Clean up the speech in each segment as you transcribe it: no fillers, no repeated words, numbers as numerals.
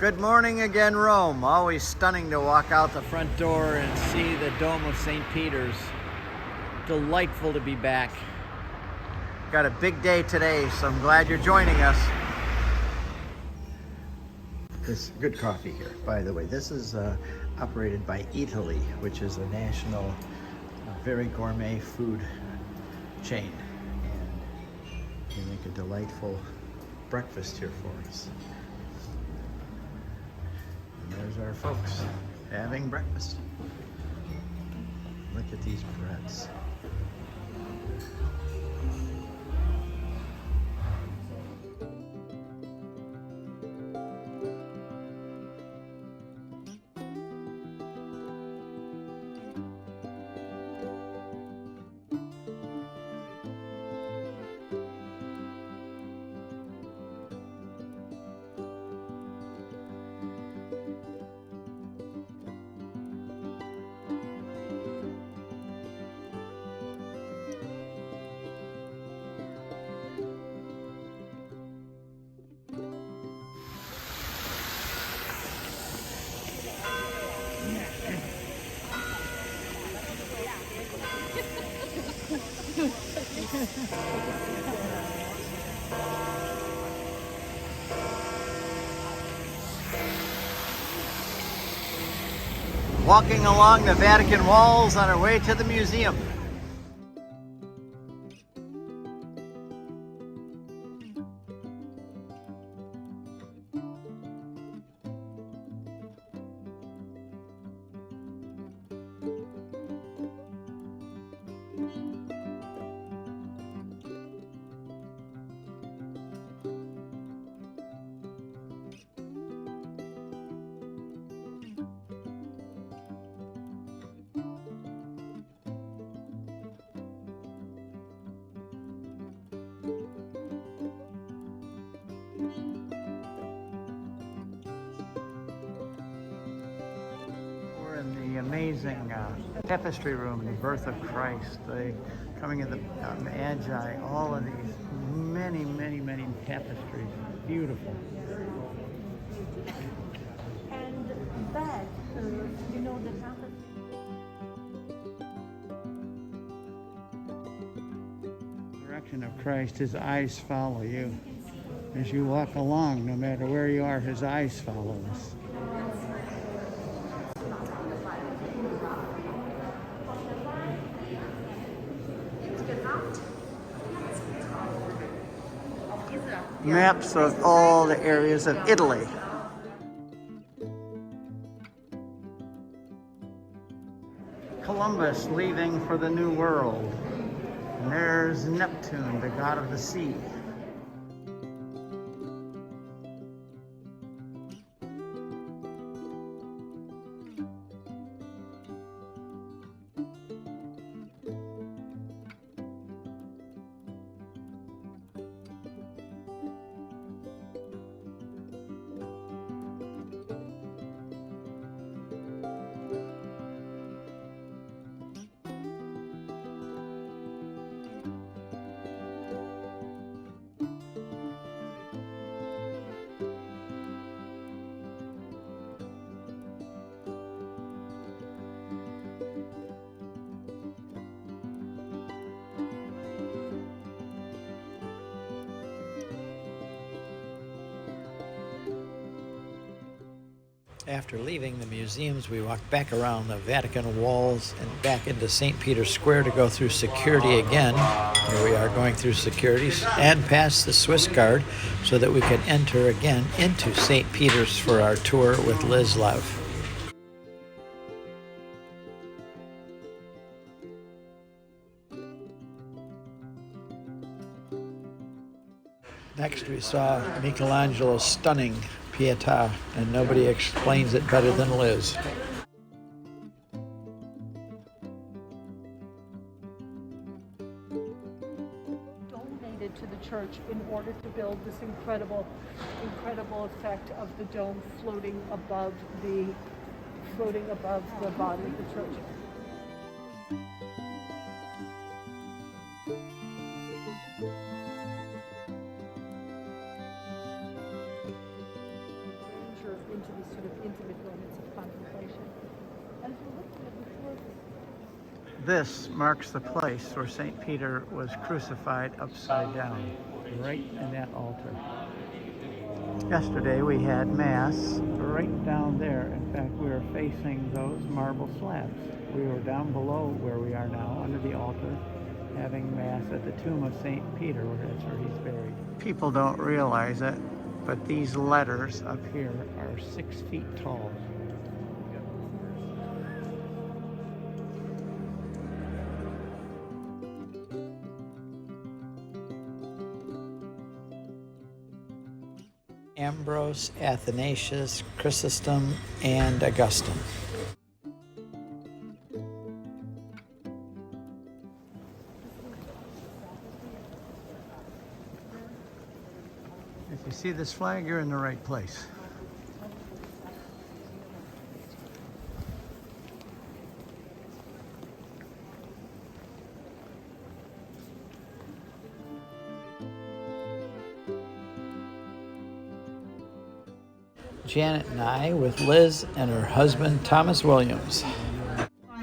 Good morning again, Rome. Always stunning to walk out the front door and see the Dome of St. Peter's. Delightful to be back. Got a big day today, so I'm glad you're joining us. This good coffee here, by the way. This is operated by Italy, which is a national, very gourmet food chain. And they make a delightful breakfast here for us. And there's our folks having breakfast. Look at these breads. Walking along the Vatican walls on our way to the museum. The amazing tapestry room, the birth of Christ, the coming of the Magi, all of these many tapestries. Beautiful. And that, you know, the tapestry. Direction of Christ, his eyes follow you. As you walk along, no matter where you are, his eyes follow us. Maps of all the areas of Italy. Columbus leaving for the New World. And there's Neptune, the god of the sea. After leaving the museums, we walked back around the Vatican walls and back into St. Peter's Square to go through security again. Here we are going through security and past the Swiss Guard so that we could enter again into St. Peter's for our tour with Liz Love. Next we saw Michelangelo's stunning Pieta, and nobody explains it better than Liz. Donated to the church in order to build this incredible effect of the dome floating above the body of the church. into these sort of intimate moments of contemplation. As we're looking at before This marks the place where St. Peter was crucified upside down, right in that altar. Yesterday we had Mass right down there. In fact, we were facing those marble slabs. We were down below where we are now, under the altar, having Mass at the tomb of St. Peter, where that's where he's buried. People don't realize it, but these letters up here are 6 feet tall. Ambrose, Athanasius, Chrysostom, and Augustine. If you see this flag, you're in the right place. Janet and I with Liz and her husband, Thomas Williams.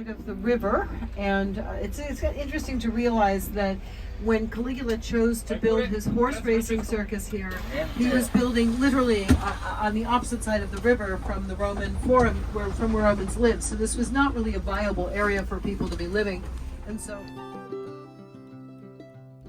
side of the river, and it's interesting to realize that when Caligula chose to build his horse racing circus here, he was building literally on the opposite side of the river from the Roman Forum, from where Romans lived. So this was not really a viable area for people to be living, and so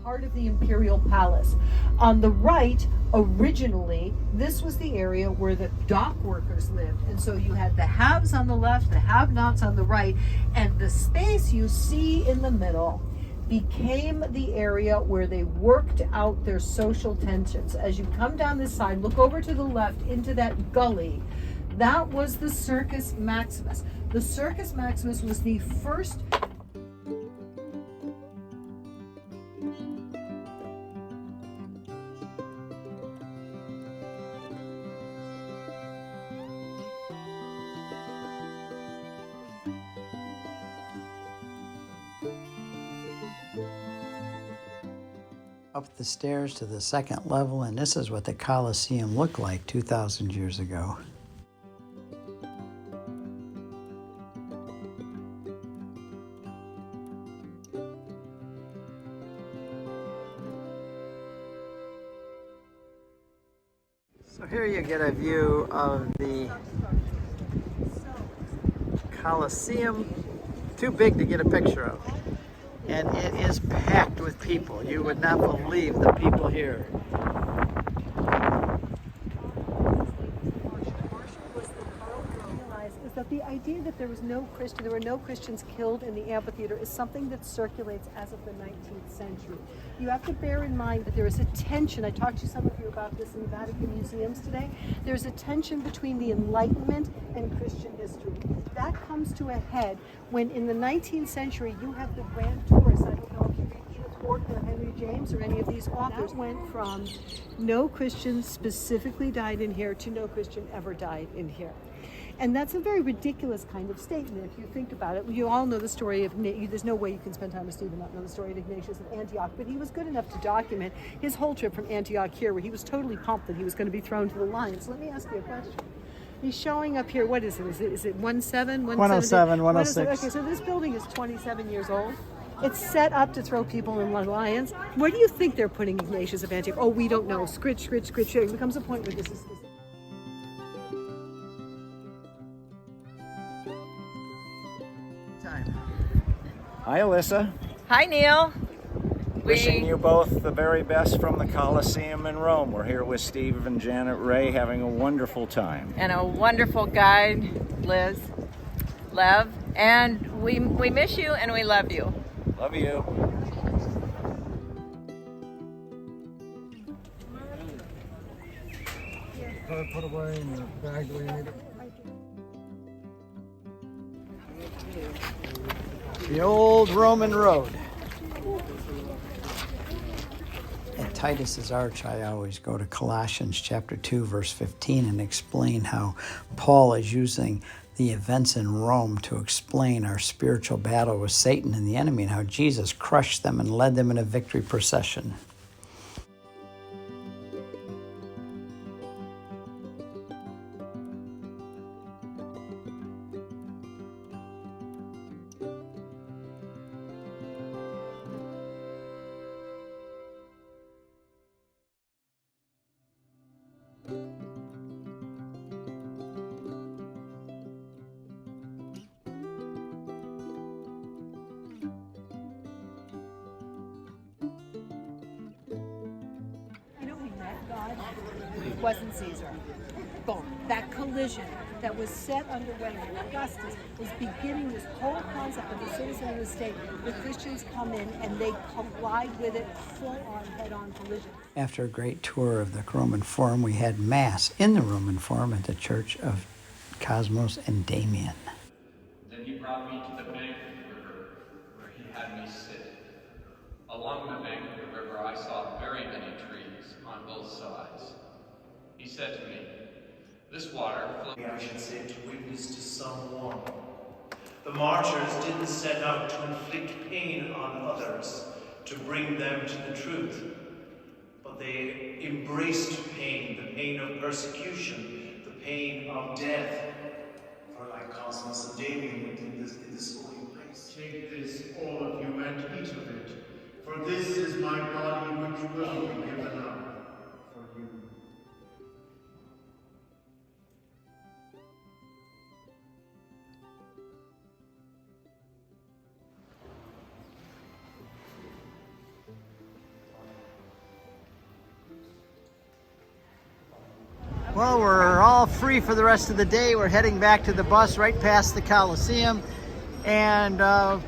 part of the Imperial Palace. On the right, originally, this was the area where the dock workers lived. And so you had the haves on the left, the have-nots on the right, and the space you see in the middle became the area where they worked out their social tensions. As you come down this side, look over to the left into that gully. That was the Circus Maximus. The Circus Maximus was the first up the stairs to the second level, and this is what the Colosseum looked like 2,000 years ago. So here you get a view of the Colosseum, too big to get a picture of. And it is packed with people. You would not believe the people here. Is that the idea that there were no Christians killed in the amphitheater is something that circulates as of the 19th century. You have to bear in mind that there is a tension. I talked to some of you about this in the Vatican museums today. There's a tension between the Enlightenment and Christian history. That comes to a head when in the 19th century you have the Grand Tourists. I don't know if you read Edith Wharton or Henry James or any of these authors. That went from no Christian specifically died in here to no Christian ever died in here. And that's a very ridiculous kind of statement if you think about it. You all know the story of, there's no way you can spend time with Steve and not know the story of Ignatius of Antioch, but he was good enough to document his whole trip from Antioch here, where he was totally pumped that he was going to be thrown to the lions. Let me ask you a question. He's showing up here, what is it? Is it 107? 107, 106. Okay, so this building is 27 years old. It's set up to throw people in the lions. Where do you think they're putting Ignatius of Antioch? Oh, we don't know. Scritch. It becomes a point where this is... Hi, Alyssa. Hi, Neil. Wishing you both the very best from the Colosseum in Rome. We're here with Steve and Janet Ray having a wonderful time. And a wonderful guide, Liz, Lev. And we miss you and we love you. Love you. Put away in the bag where you need it. The old Roman road. At Titus's Arch, I always go to Colossians chapter 2, verse 15, and explain how Paul is using the events in Rome to explain our spiritual battle with Satan and the enemy, and how Jesus crushed them and led them in a victory procession. wasn't Caesar. Boom. That collision that was set underway in Augustus was beginning this whole concept of the citizen and the state. The Christians come in and they collide with it, full-on, head-on collision. After a great tour of the Roman Forum, we had Mass in the Roman Forum at the Church of Cosmos and Damian. Then he brought me to the bank of the river, where he had me sit. Along the bank of the river I saw very many trees on both sides. He said to me, "This water flows." I should say, to witness to someone. The martyrs didn't set out to inflict pain on others, to bring them to the truth, but they embraced pain, the pain of persecution, the pain of death. For like Cosmos and Damian in this holy place. Take this, all of you, and eat of it, for this is my body which will be given up for you. Well, we're all free for the rest of the day. We're heading back to the bus right past the Coliseum. And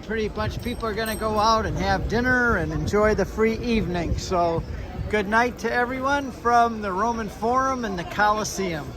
pretty bunch of people are going to go out and have dinner and enjoy the free evening. So good night to everyone from the Roman Forum and the Coliseum.